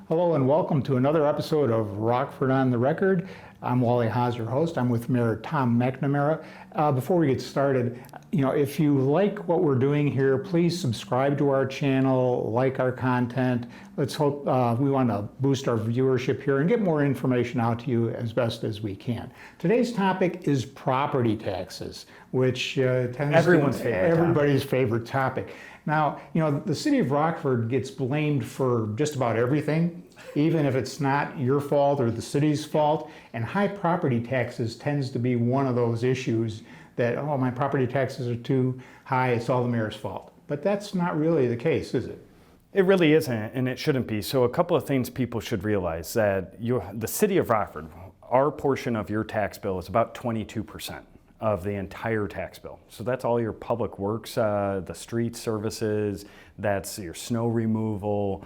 Hello and welcome to another episode of Rockford on the Record. I'm Wally Haas, your host. I'm with Mayor Tom McNamara. Before we get started, if you like what we're doing here, please subscribe to our channel, like our content. Let's hope we want to boost our viewership here and get more information out to you as best as we can. Today's topic is property taxes, which tends everybody's favorite topic. Now, the city of Rockford gets blamed for just about everything, even if it's not your fault or the city's fault. And high property taxes tends to be one of those issues that, oh, my property taxes are too high, it's all the mayor's fault. But that's not really the case, is it? It really isn't, and it shouldn't be. So a couple of things people should realize that the city of Rockford, our portion of your tax bill is about 22% of the entire tax bill. So that's all your public works, the street services, that's your snow removal,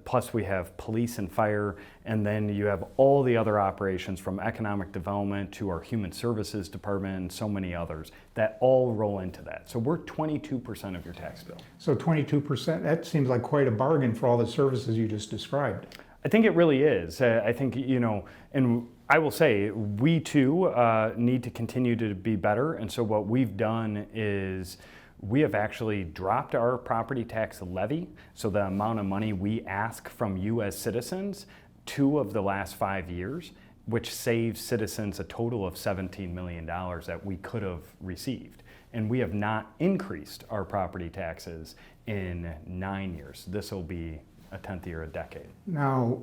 plus we have police and fire, and then you have all the other operations from economic development to our human services department and so many others that all roll into that. So we're 22% of your tax bill. So 22%, that seems like quite a bargain for all the services you just described. I think it really is. I think, and I will say, we too need to continue to be better. And so what we've done is we have actually dropped our property tax levy. So the amount of money we ask from you as citizens, 2 of the last 5 years, which saves citizens a total of $17 million that we could have received. And we have not increased our property taxes in 9 years. This will be a 10th year, a decade. Now,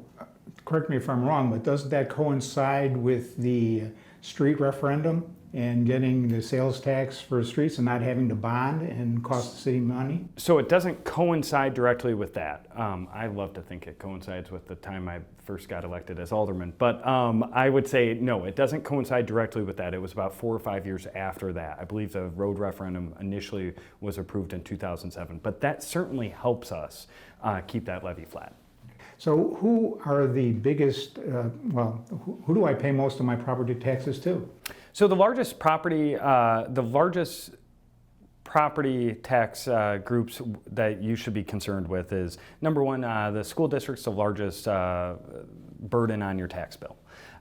correct me if I'm wrong, but doesn't that coincide with the street referendum and getting the sales tax for streets and not having to bond and cost the city money? So it doesn't coincide directly with that. I love to think it coincides with the time I first got elected as alderman, but I would say no, it doesn't coincide directly with that. It was about 4 or 5 years after that. I believe the road referendum initially was approved in 2007, but that certainly helps us keep that levy flat. So who are the biggest, who do I pay most of my property taxes to? So the largest property tax groups that you should be concerned with is, number one, the school district's the largest burden on your tax bill.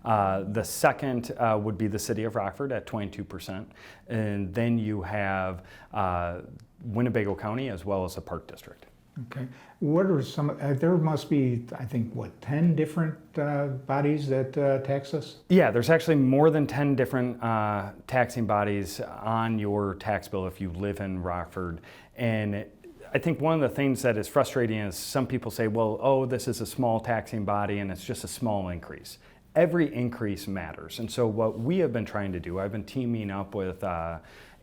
The second would be the city of Rockford at 22%. And then you have Winnebago County as well as the Park District. Okay. What are some, there must be, I think, 10 different bodies that tax us? Yeah, there's actually more than 10 different taxing bodies on your tax bill if you live in Rockford. And I think one of the things that is frustrating is some people say, well, oh, this is a small taxing body and it's just a small increase. Every increase matters. And so what we have been trying to do, I've been teaming up with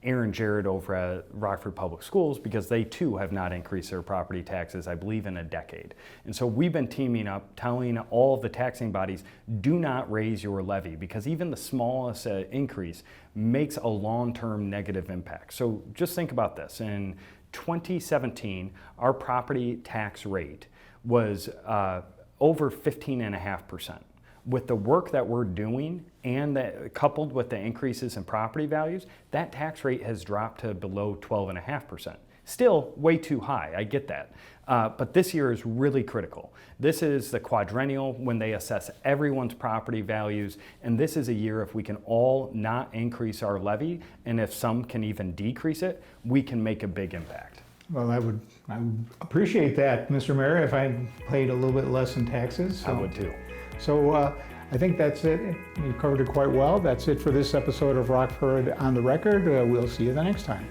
Aaron Jarrett over at Rockford Public Schools because they too have not increased their property taxes, I believe, in a decade. And so we've been teaming up, telling all of the taxing bodies, do not raise your levy because even the smallest increase makes a long-term negative impact. So just think about this. In 2017, our property tax rate was over 15.5%. With the work that we're doing and that coupled with the increases in property values, that tax rate has dropped to below 12.5%. Still way too high, I get that. But this year is really critical. This is the quadrennial when they assess everyone's property values, and this is a year if we can all not increase our levy, and if some can even decrease it, we can make a big impact. Well, I would appreciate that, Mr. Mayor, if I paid a little bit less in taxes. I would too. So I think that's it. You covered it quite well. That's it for this episode of Rockford on the Record. We'll see you the next time.